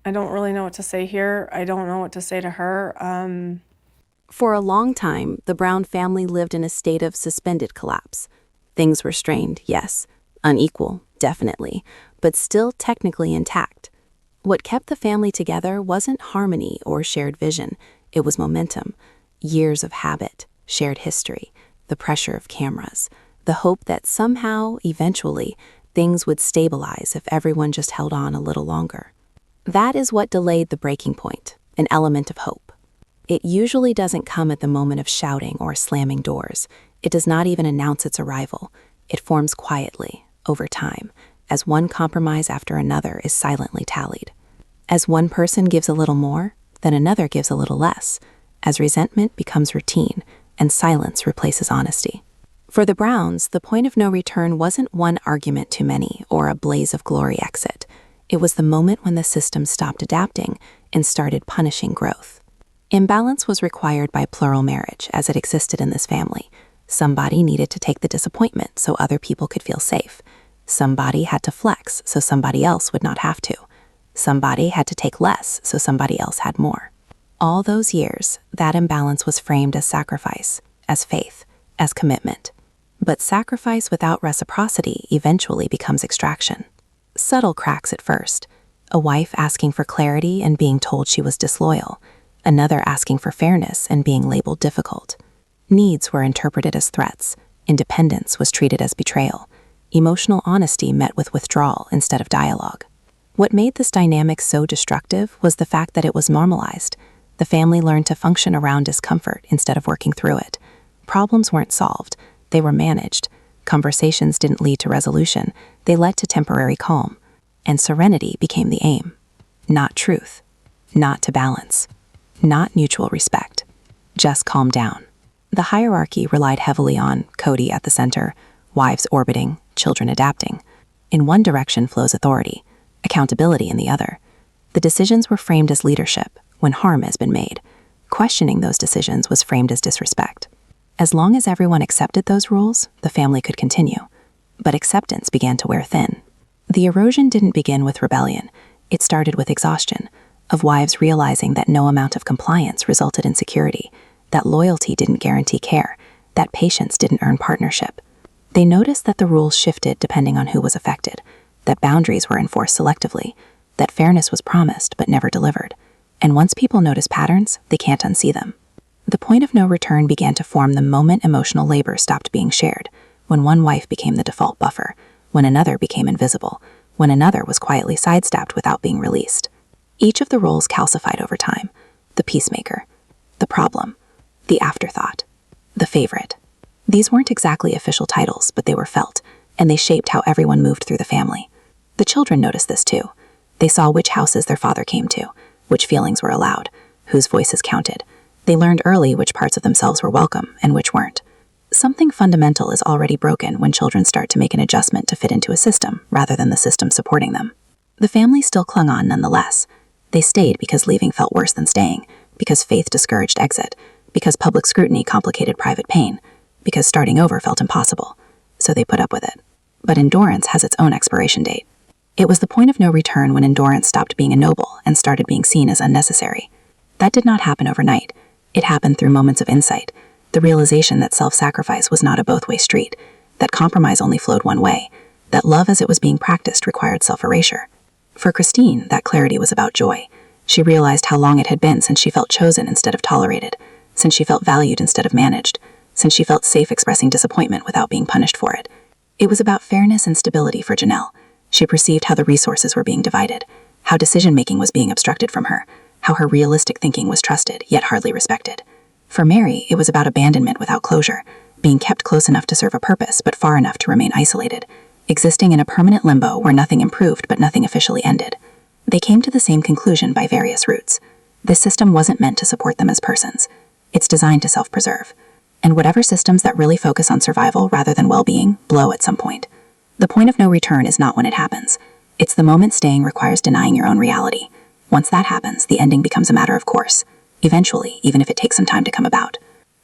I don't really know what to say here. I don't know what to say to her. For a long time, the Brown family lived in a state of suspended collapse. Things were strained, yes. Unequal, definitely, but still technically intact. What kept the family together wasn't harmony or shared vision. It was momentum, years of habit, shared history, the pressure of cameras, the hope that somehow, eventually, things would stabilize if everyone just held on a little longer. That is what delayed the breaking point, an element of hope. It usually doesn't come at the moment of shouting or slamming doors. It does not even announce its arrival. It forms quietly, over time, as one compromise after another is silently tallied. As one person gives a little more, then another gives a little less, as resentment becomes routine and silence replaces honesty. For the Browns, the point of no return wasn't one argument too many or a blaze of glory exit. It was the moment when the system stopped adapting and started punishing growth. Imbalance was required by plural marriage as it existed in this family. Somebody needed to take the disappointment so other people could feel safe. Somebody had to flex so somebody else would not have to. Somebody had to take less so somebody else had more. All those years, that imbalance was framed as sacrifice, as faith, as commitment. But sacrifice without reciprocity eventually becomes extraction. Subtle cracks at first. A wife asking for clarity and being told she was disloyal. Another asking for fairness and being labeled difficult. Needs were interpreted as threats. Independence was treated as betrayal. Emotional honesty met with withdrawal instead of dialogue. What made this dynamic so destructive was the fact that it was normalized. The family learned to function around discomfort instead of working through it. Problems weren't solved, they were managed. Conversations didn't lead to resolution, they led to temporary calm. And serenity became the aim. Not truth. Not to balance. Not mutual respect. Just calm down. The hierarchy relied heavily on Kody at the center, wives orbiting, children adapting. In one direction flows authority, accountability in the other. The decisions were framed as leadership when harm has been made. Questioning those decisions was framed as disrespect. As long as everyone accepted those rules, the family could continue. But acceptance began to wear thin. The erosion didn't begin with rebellion. It started with exhaustion, of wives realizing that no amount of compliance resulted in security, that loyalty didn't guarantee care, that patience didn't earn partnership. They noticed that the rules shifted depending on who was affected, that boundaries were enforced selectively, that fairness was promised but never delivered. And once people notice patterns, they can't unsee them. The point of no return began to form the moment emotional labor stopped being shared, when one wife became the default buffer, when another became invisible, when another was quietly sidestepped without being released. Each of the roles calcified over time: the peacemaker, the problem, the afterthought, the favorite. These weren't exactly official titles, but they were felt, and they shaped how everyone moved through the family. The children noticed this too. They saw which houses their father came to, which feelings were allowed, whose voices counted. They learned early which parts of themselves were welcome and which weren't. Something fundamental is already broken when children start to make an adjustment to fit into a system rather than the system supporting them. The family still clung on nonetheless. They stayed because leaving felt worse than staying, because faith discouraged exit, because public scrutiny complicated private pain, because starting over felt impossible. So they put up with it. But endurance has its own expiration date. It was the point of no return when endurance stopped being ennobled and started being seen as unnecessary. That did not happen overnight. It happened through moments of insight, the realization that self-sacrifice was not a both-way street, that compromise only flowed one way, that love as it was being practiced required self-erasure. For Christine, that clarity was about joy. She realized how long it had been since she felt chosen instead of tolerated, since she felt valued instead of managed, since she felt safe expressing disappointment without being punished for it. It was about fairness and stability for Janelle. She perceived how the resources were being divided, how decision-making was being obstructed from her, how her realistic thinking was trusted, yet hardly respected. For Mary, it was about abandonment without closure, being kept close enough to serve a purpose but far enough to remain isolated, existing in a permanent limbo where nothing improved but nothing officially ended. They came to the same conclusion by various routes. This system wasn't meant to support them as persons. It's designed to self-preserve. And whatever systems that really focus on survival rather than well-being blow at some point. The point of no return is not when it happens. It's the moment staying requires denying your own reality. Once that happens, the ending becomes a matter of course. Eventually, even if it takes some time to come about.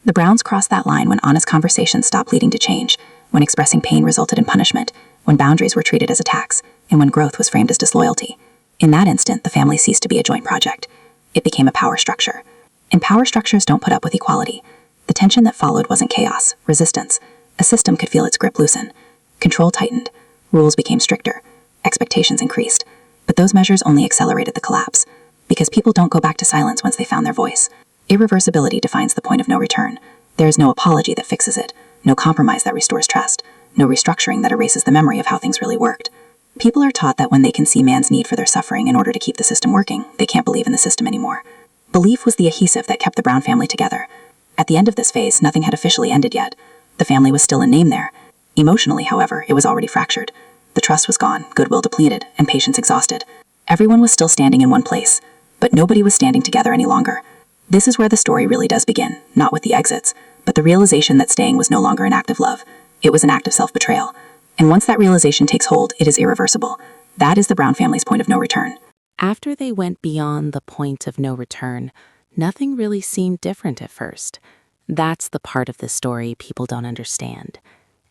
The Browns crossed that line when honest conversations stopped leading to change, when expressing pain resulted in punishment, when boundaries were treated as attacks, and when growth was framed as disloyalty. In that instant, the family ceased to be a joint project. It became a power structure. And power structures don't put up with equality. The tension that followed wasn't chaos, resistance. A system could feel its grip loosen. Control tightened. Rules became stricter. Expectations increased. But those measures only accelerated the collapse. Because people don't go back to silence once they found their voice. Irreversibility defines the point of no return. There is no apology that fixes it. No compromise that restores trust. No restructuring that erases the memory of how things really worked. People are taught that when they can see man's need for their suffering in order to keep the system working, they can't believe in the system anymore. Belief was the adhesive that kept the Brown family together. At the end of this phase, nothing had officially ended yet. The family was still in name there. Emotionally, however, it was already fractured. The trust was gone, goodwill depleted, and patience exhausted. Everyone was still standing in one place, but nobody was standing together any longer. This is where the story really does begin, not with the exits, but the realization that staying was no longer an act of love. It was an act of self-betrayal. And once that realization takes hold, it is irreversible. That is the Brown family's point of no return. After they went beyond the point of no return, nothing really seemed different at first. That's the part of the story people don't understand.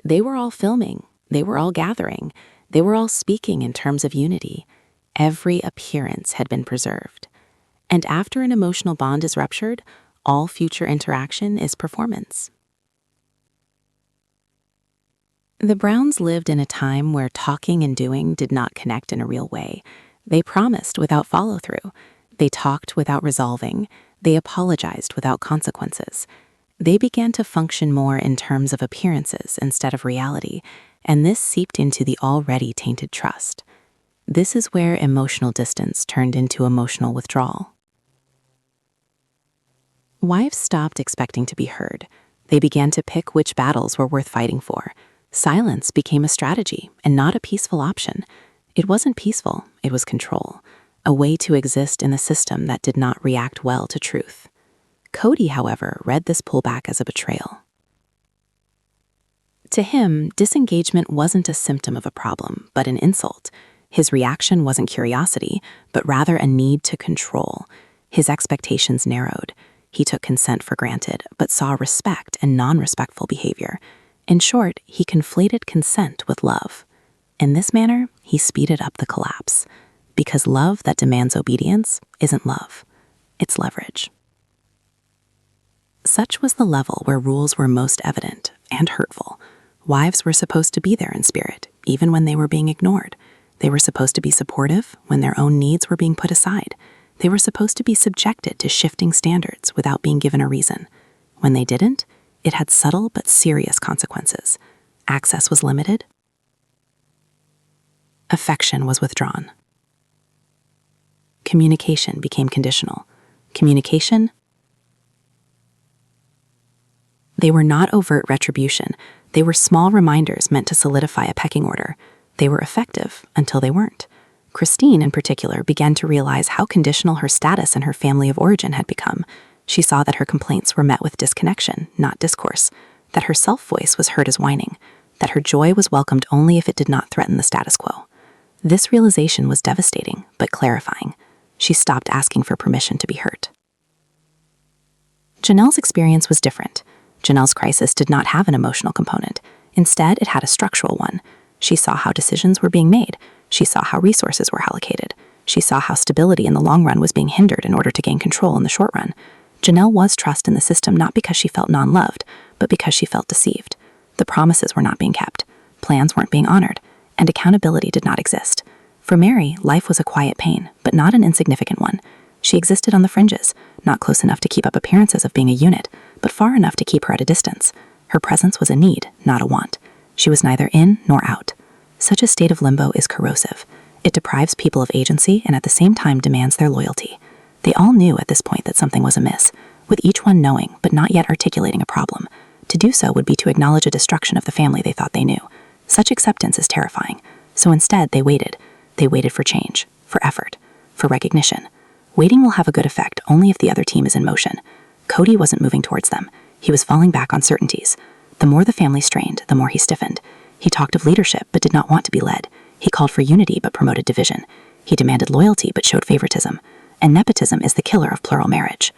They were all filming. They were all gathering. They were all speaking in terms of unity. Every appearance had been preserved. And after an emotional bond is ruptured, all future interaction is performance. The Browns lived in a time where talking and doing did not connect in a real way. They promised without follow-through. They talked without resolving. They apologized without consequences. They began to function more in terms of appearances instead of reality, and this seeped into the already tainted trust. This is where emotional distance turned into emotional withdrawal. Wives stopped expecting to be heard. They began to pick which battles were worth fighting for. Silence became a strategy and not a peaceful option. It wasn't peaceful, it was control, a way to exist in a system that did not react well to truth. Kody, however, read this pullback as a betrayal. To him, disengagement wasn't a symptom of a problem, but an insult. His reaction wasn't curiosity, but rather a need to control. His expectations narrowed. He took consent for granted, but saw respect and non-respectful behavior. In short, he conflated consent with love. In this manner, he speeded up the collapse, because love that demands obedience isn't love, it's leverage. Such was the level where rules were most evident and hurtful. Wives were supposed to be there in spirit, even when they were being ignored. They were supposed to be supportive when their own needs were being put aside. They were supposed to be subjected to shifting standards without being given a reason. When they didn't, it had subtle but serious consequences. Access was limited. Affection was withdrawn. Communication became conditional. They were not overt retribution. They were small reminders meant to solidify a pecking order. They were effective until they weren't. Christine, in particular, began to realize how conditional her status and her family of origin had become. She saw that her complaints were met with disconnection, not discourse, that her self-voice was heard as whining, that her joy was welcomed only if it did not threaten the status quo. This realization was devastating, but clarifying. She stopped asking for permission to be hurt. Janelle's experience was different. Janelle's crisis did not have an emotional component. Instead, it had a structural one. She saw how decisions were being made. She saw how resources were allocated. She saw how stability in the long run was being hindered in order to gain control in the short run. Janelle was trust in the system not because she felt non-loved, but because she felt deceived. The promises were not being kept. Plans weren't being honored. And accountability did not exist. For Mary, life was a quiet pain, but not an insignificant one. She existed on the fringes, not close enough to keep up appearances of being a unit, but far enough to keep her at a distance. Her presence was a need, not a want. She was neither in nor out. Such a state of limbo is corrosive. It deprives people of agency and at the same time demands their loyalty. They all knew at this point that something was amiss, with each one knowing but not yet articulating a problem. To do so would be to acknowledge a destruction of the family they thought they knew. Such acceptance is terrifying. So instead, they waited. They waited for change, for effort, for recognition. Waiting will have a good effect only if the other team is in motion. Kody wasn't moving towards them. He was falling back on certainties. The more the family strained, the more he stiffened. He talked of leadership but did not want to be led. He called for unity but promoted division. He demanded loyalty but showed favoritism. And nepotism is the killer of plural marriage.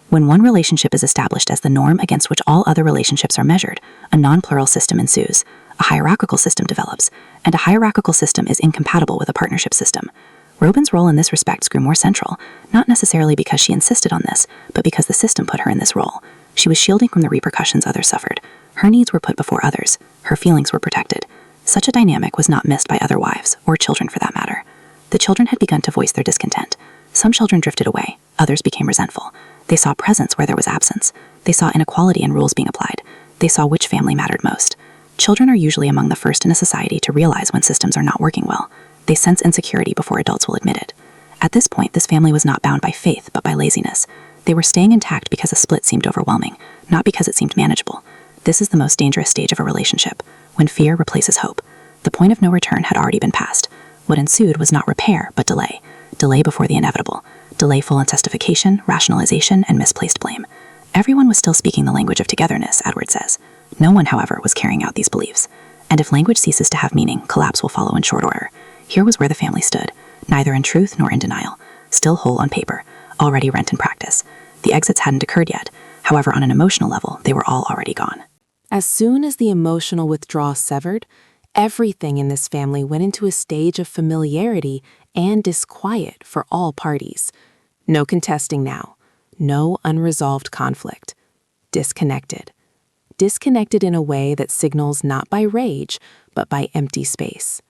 When one relationship is established as the norm against which all other relationships are measured, a non-plural system ensues. A hierarchical system develops, and a hierarchical system is incompatible with a partnership system. Robin's role in this respect grew more central, not necessarily because she insisted on this, but because the system put her in this role. She was shielding from the repercussions others suffered. Her needs were put before others. Her feelings were protected. Such a dynamic was not missed by other wives, or children for that matter. The children had begun to voice their discontent. Some children drifted away, others became resentful. They saw presence where there was absence. They saw inequality in rules being applied. They saw which family mattered most. Children are usually among the first in a society to realize when systems are not working well. They sense insecurity before adults will admit it. At this point, this family was not bound by faith, but by laziness. They were staying intact because a split seemed overwhelming, not because it seemed manageable. This is the most dangerous stage of a relationship, when fear replaces hope. The point of no return had already been passed. What ensued was not repair, but delay. Delay before the inevitable. Delay full in testification, rationalization, and misplaced blame. Everyone was still speaking the language of togetherness, Edward says. No one, however, was carrying out these beliefs. And if language ceases to have meaning, collapse will follow in short order. Here was where the family stood, neither in truth nor in denial, still whole on paper, already rent in practice. The exits hadn't occurred yet. However, on an emotional level, they were all already gone. As soon as the emotional withdrawal severed, everything in this family went into a stage of familiarity and disquiet for all parties. No contesting now. No unresolved conflict. Disconnected. Disconnected in a way that signals not by rage, but by empty space.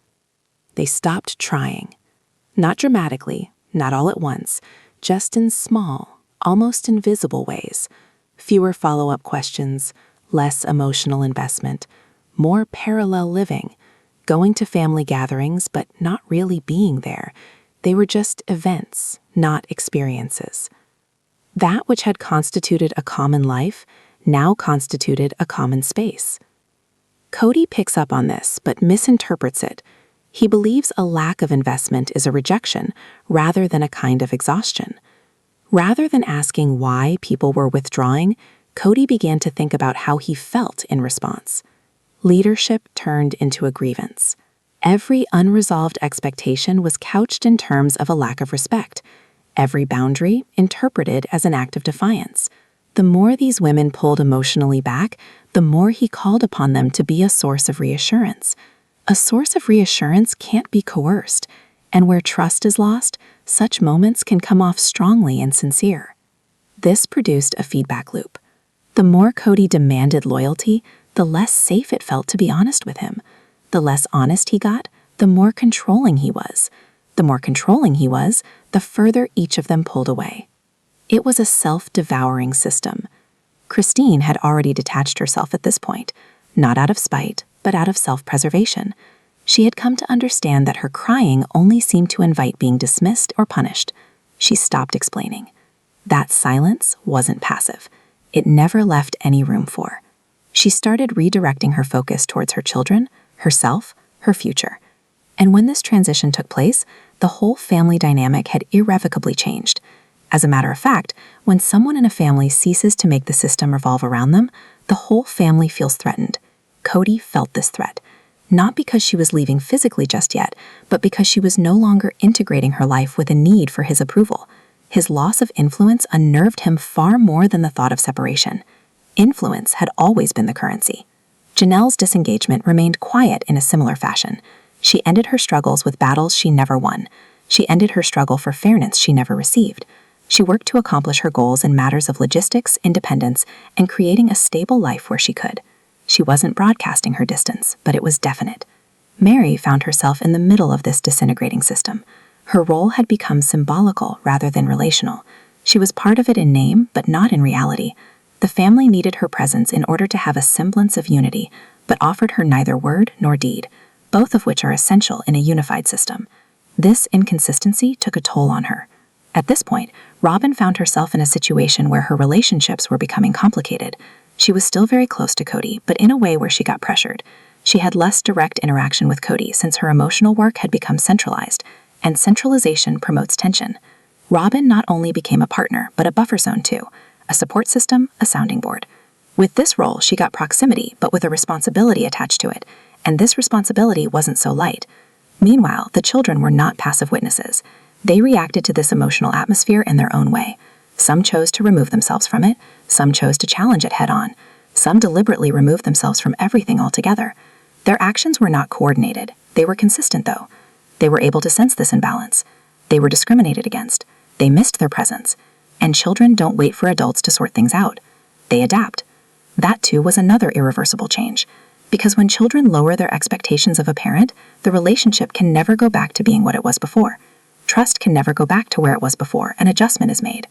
They stopped trying. Not dramatically, not all at once, just in small, almost invisible ways. Fewer follow-up questions, less emotional investment, more parallel living, going to family gatherings but not really being there. They were just events, not experiences. That which had constituted a common life now constituted a common space. Kody picks up on this but misinterprets it. He believes a lack of investment is a rejection rather than a kind of exhaustion. Rather than asking why people were withdrawing, Kody began to think about how he felt in response. Leadership turned into a grievance. Every unresolved expectation was couched in terms of a lack of respect. Every boundary interpreted as an act of defiance. The more these women pulled emotionally back, the more he called upon them to be a source of reassurance. A source of reassurance can't be coerced, and where trust is lost, such moments can come off strongly and sincere. This produced a feedback loop. The more Kody demanded loyalty, the less safe it felt to be honest with him. The less honest he got, the more controlling he was. The more controlling he was, the further each of them pulled away. It was a self-devouring system. Christine had already detached herself at this point, not out of spite, but out of self-preservation. She had come to understand that her crying only seemed to invite being dismissed or punished. She stopped explaining. That silence wasn't passive. It never left any room for. She started redirecting her focus towards her children, herself, her future. And when this transition took place, the whole family dynamic had irrevocably changed. As a matter of fact, when someone in a family ceases to make the system revolve around them, the whole family feels threatened. Kody felt this threat, not because she was leaving physically just yet, but because she was no longer integrating her life with a need for his approval. His loss of influence unnerved him far more than the thought of separation. Influence had always been the currency. Janelle's disengagement remained quiet in a similar fashion. She ended her struggles with battles she never won. She ended her struggle for fairness she never received. She worked to accomplish her goals in matters of logistics, independence, and creating a stable life where she could. She wasn't broadcasting her distance, but it was definite. Mary found herself in the middle of this disintegrating system. Her role had become symbolical rather than relational. She was part of it in name, but not in reality. The family needed her presence in order to have a semblance of unity, but offered her neither word nor deed, both of which are essential in a unified system. This inconsistency took a toll on her. At this point, Robin found herself in a situation where her relationships were becoming complicated. She was still very close to Kody, but in a way where she got pressured. She had less direct interaction with Kody since her emotional work had become centralized, and centralization promotes tension. Robin not only became a partner, but a buffer zone too, a support system, a sounding board. With this role, she got proximity, but with a responsibility attached to it, and this responsibility wasn't so light. Meanwhile, the children were not passive witnesses. They reacted to this emotional atmosphere in their own way. Some chose to remove themselves from it, some chose to challenge it head-on. Some deliberately removed themselves from everything altogether. Their actions were not coordinated. They were consistent, though. They were able to sense this imbalance. They were discriminated against. They missed their presence. And children don't wait for adults to sort things out. They adapt. That too was another irreversible change. Because when children lower their expectations of a parent, the relationship can never go back to being what it was before. Trust can never go back to where it was before. An adjustment is made.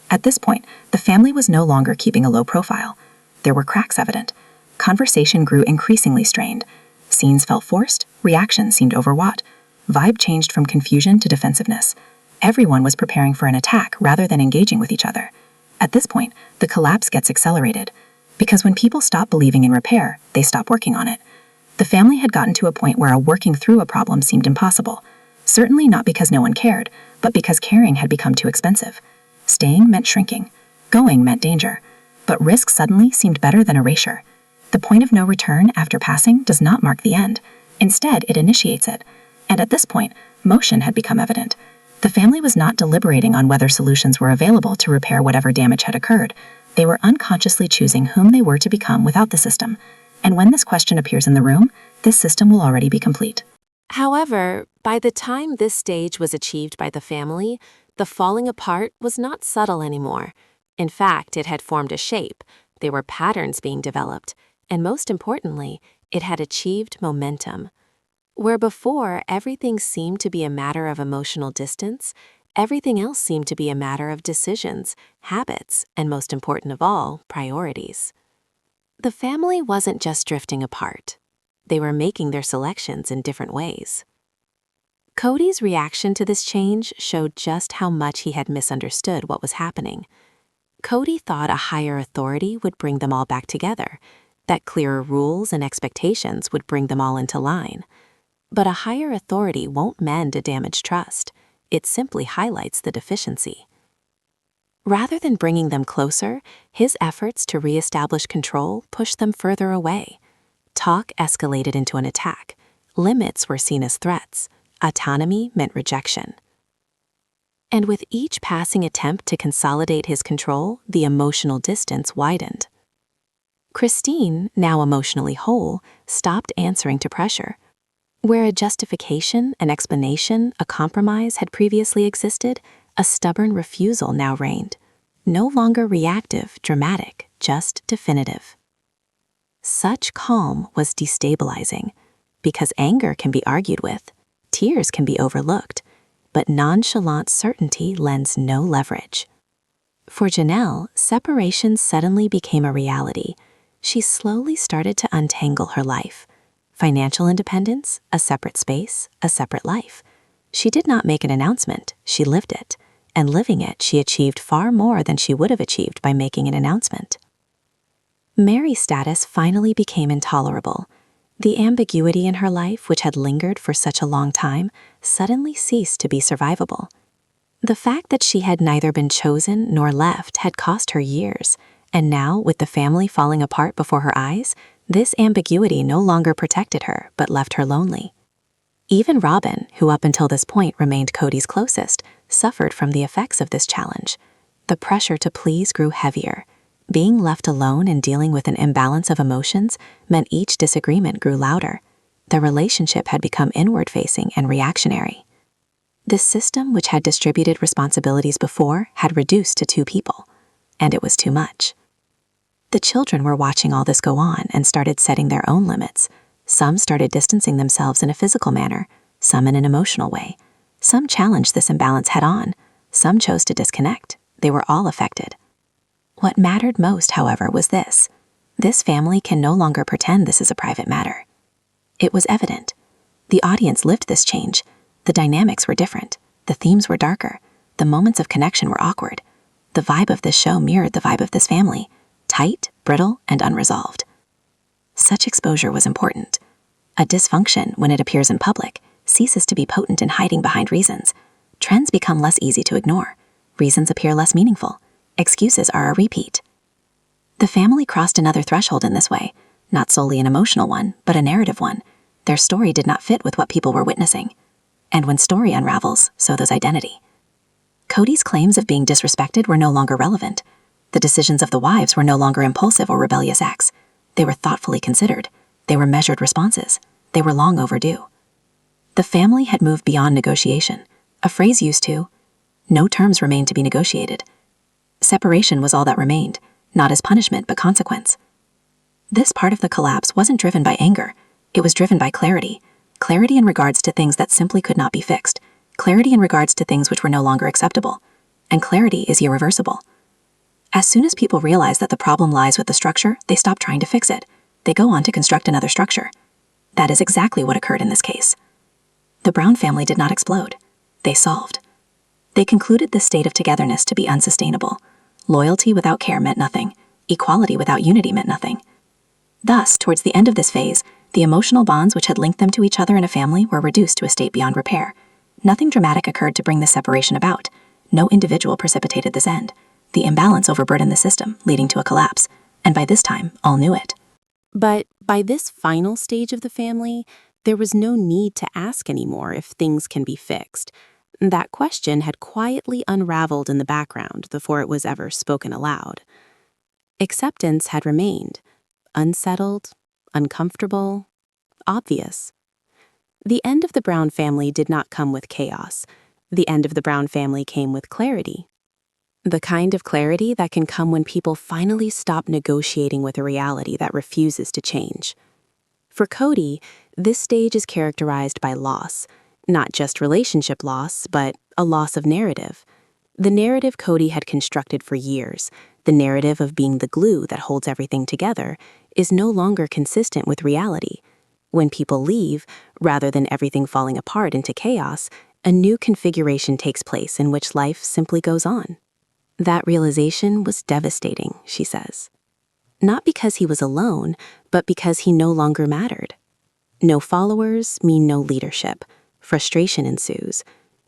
At this point, the family was no longer keeping a low profile. There were cracks evident. Conversation grew increasingly strained. Scenes felt forced. Reactions seemed overwrought. Vibe changed from confusion to defensiveness. Everyone was preparing for an attack rather than engaging with each other. At this point, the collapse gets accelerated. Because when people stop believing in repair, they stop working on it. The family had gotten to a point where working through a problem seemed impossible. Certainly not because no one cared, but because caring had become too expensive. Staying meant shrinking. Going meant danger. But risk suddenly seemed better than erasure. The point of no return after passing does not mark the end. Instead, it initiates it. And at this point, motion had become evident. The family was not deliberating on whether solutions were available to repair whatever damage had occurred. They were unconsciously choosing whom they were to become without the system. And when this question appears in the room, this system will already be complete. However, by the time this stage was achieved by the family, the falling apart was not subtle anymore. In fact, it had formed a shape. There were patterns being developed. And most importantly, it had achieved momentum. Where before everything seemed to be a matter of emotional distance, everything else seemed to be a matter of decisions, habits, and most important of all, priorities. The family wasn't just drifting apart. They were making their selections in different ways. Kody's reaction to this change showed just how much he had misunderstood what was happening. Kody thought a higher authority would bring them all back together, that clearer rules and expectations would bring them all into line. But a higher authority won't mend a damaged trust. It simply highlights the deficiency. Rather than bringing them closer, his efforts to reestablish control pushed them further away. Talk escalated into an attack. Limits were seen as threats. Autonomy meant rejection. And with each passing attempt to consolidate his control, the emotional distance widened. Christine, now emotionally whole, stopped answering to pressure. Where a justification, an explanation, a compromise had previously existed, a stubborn refusal now reigned. No longer reactive, dramatic, just definitive. Such calm was destabilizing, because anger can be argued with, tears can be overlooked, but nonchalant certainty lends no leverage. For Janelle, separation suddenly became a reality. She slowly started to untangle her life. Financial independence, a separate space, a separate life. She did not make an announcement, she lived it. And living it, she achieved far more than she would have achieved by making an announcement. Mary's status finally became intolerable. The ambiguity in her life, which had lingered for such a long time, suddenly ceased to be survivable. The fact that she had neither been chosen nor left had cost her years, and now, with the family falling apart before her eyes, this ambiguity no longer protected her but left her lonely. Even Robin, who up until this point remained Kody's closest, suffered from the effects of this challenge. The pressure to please grew heavier. Being left alone and dealing with an imbalance of emotions meant each disagreement grew louder. The relationship had become inward-facing and reactionary. This system, which had distributed responsibilities before, had reduced to 2 people, and it was too much. The children were watching all this go on and started setting their own limits. Some started distancing themselves in a physical manner, some in an emotional way. Some challenged this imbalance head-on. Some chose to disconnect. They were all affected. What mattered most, however, was this. This family can no longer pretend this is a private matter. It was evident. The audience lived this change. The dynamics were different. The themes were darker. The moments of connection were awkward. The vibe of this show mirrored the vibe of this family. Tight, brittle, and unresolved. Such exposure was important. A dysfunction, when it appears in public, ceases to be potent in hiding behind reasons. Trends become less easy to ignore. Reasons appear less meaningful. Excuses are a repeat. The family crossed another threshold in this way, not solely an emotional one, but a narrative one. Their story did not fit with what people were witnessing. And when story unravels, so does identity. Kody's claims of being disrespected were no longer relevant. The decisions of the wives were no longer impulsive or rebellious acts. They were thoughtfully considered. They were measured responses. They were long overdue. The family had moved beyond negotiation. A phrase used to. No terms remained to be negotiated. Separation was all that remained, not as punishment but consequence. This part of the collapse wasn't driven by anger. It was driven by clarity. Clarity in regards to things that simply could not be fixed. Clarity in regards to things which were no longer acceptable. And clarity is irreversible. As soon as people realize that the problem lies with the structure, they stop trying to fix it. They go on to construct another structure. That is exactly what occurred in this case. The Brown family did not explode. They solved. They concluded this state of togetherness to be unsustainable. Loyalty without care meant nothing. Equality without unity meant nothing. Thus, towards the end of this phase, the emotional bonds which had linked them to each other in a family were reduced to a state beyond repair. Nothing dramatic occurred to bring this separation about. No individual precipitated this end. The imbalance overburdened the system, leading to a collapse. And by this time, all knew it. But by this final stage of the family, there was no need to ask anymore if things can be fixed. That question had quietly unraveled in the background before it was ever spoken aloud. Acceptance had remained, unsettled, uncomfortable, obvious. The end of the Brown family did not come with chaos. The end of the Brown family came with clarity. The kind of clarity that can come when people finally stop negotiating with a reality that refuses to change. For Kody, this stage is characterized by loss, not just relationship loss, but a loss of narrative. The narrative Kody had constructed for years, the narrative of being the glue that holds everything together, is no longer consistent with reality. When people leave, rather than everything falling apart into chaos, a new configuration takes place in which life simply goes on. That realization was devastating, she says. Not because he was alone, but because he no longer mattered. No followers mean no leadership. Frustration ensues.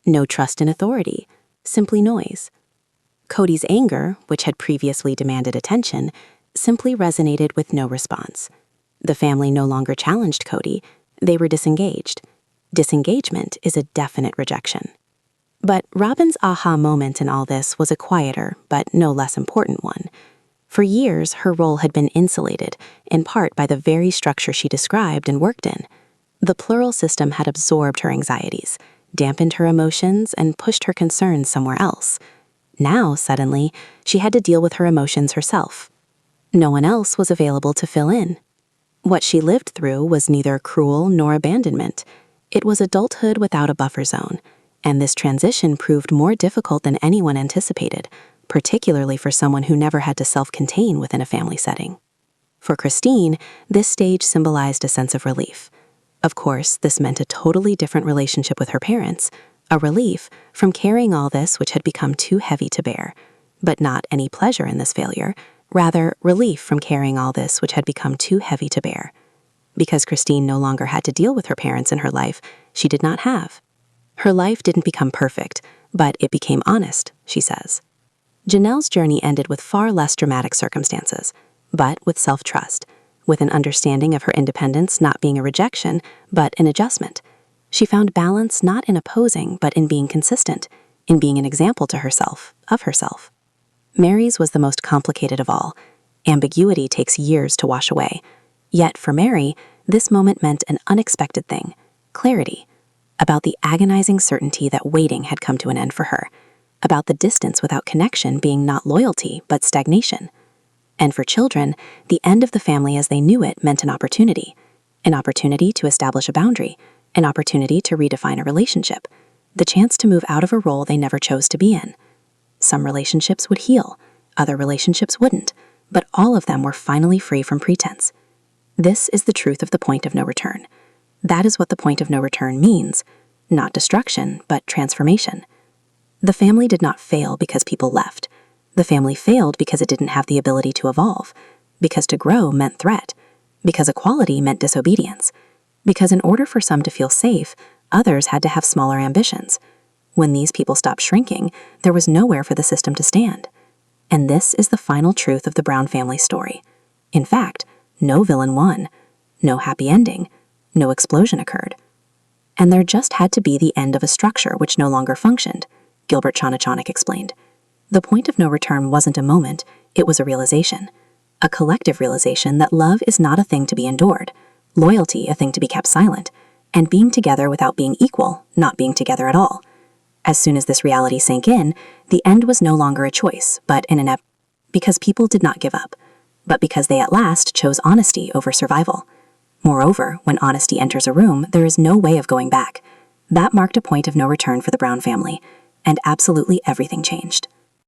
No trust in authority. Simply noise. Kody's anger, which had previously demanded attention, simply resonated with no response. The family no longer challenged Kody. They were disengaged. Disengagement is a definite rejection. But Robin's aha moment in all this was a quieter, but no less important one. For years, her role had been insulated, in part by the very structure she described and worked in. The plural system had absorbed her anxieties, dampened her emotions, and pushed her concerns somewhere else. Now, suddenly, she had to deal with her emotions herself. No one else was available to fill in. What she lived through was neither cruel nor abandonment. It was adulthood without a buffer zone, and this transition proved more difficult than anyone anticipated, particularly for someone who never had to self-contain within a family setting. For Christine, this stage symbolized a sense of relief. Of course, this meant a totally different relationship with her parents, a relief from carrying all this which had become too heavy to bear, but not any pleasure in this failure, rather relief from carrying all this which had become too heavy to bear. Because Christine no longer had to deal with her parents in her life, she did not have. Her life didn't become perfect, but it became honest, she says. Janelle's journey ended with far less dramatic circumstances, but with self-trust, with an understanding of her independence not being a rejection, but an adjustment. She found balance not in opposing, but in being consistent, in being an example to herself, of herself. Mary's was the most complicated of all. Ambiguity takes years to wash away. Yet for Mary, this moment meant an unexpected thing, clarity, about the agonizing certainty that waiting had come to an end for her, about the distance without connection being not loyalty, but stagnation. And for children, the end of the family as they knew it meant an opportunity to establish a boundary, an opportunity to redefine a relationship, the chance to move out of a role they never chose to be in. Some relationships would heal, other relationships wouldn't, but all of them were finally free from pretense. This is the truth of the point of no return. That is what the point of no return means, not destruction, but transformation. The family did not fail because people left. The family failed because it didn't have the ability to evolve, because to grow meant threat, because equality meant disobedience, because in order for some to feel safe, others had to have smaller ambitions. When these people stopped shrinking, there was nowhere for the system to stand. And this is the final truth of the Brown family story. In fact, no villain won, no happy ending, no explosion occurred. And there just had to be the end of a structure which no longer functioned, Gilbert Chanachonik explained. The point of no return wasn't a moment, it was a realization. A collective realization that love is not a thing to be endured, loyalty a thing to be kept silent, and being together without being equal, not being together at all. As soon as this reality sank in, the end was no longer a choice, but an inevitable. Because people did not give up, but because they at last chose honesty over survival. Moreover, when honesty enters a room, there is no way of going back. That marked a point of no return for the Brown family, and absolutely everything changed.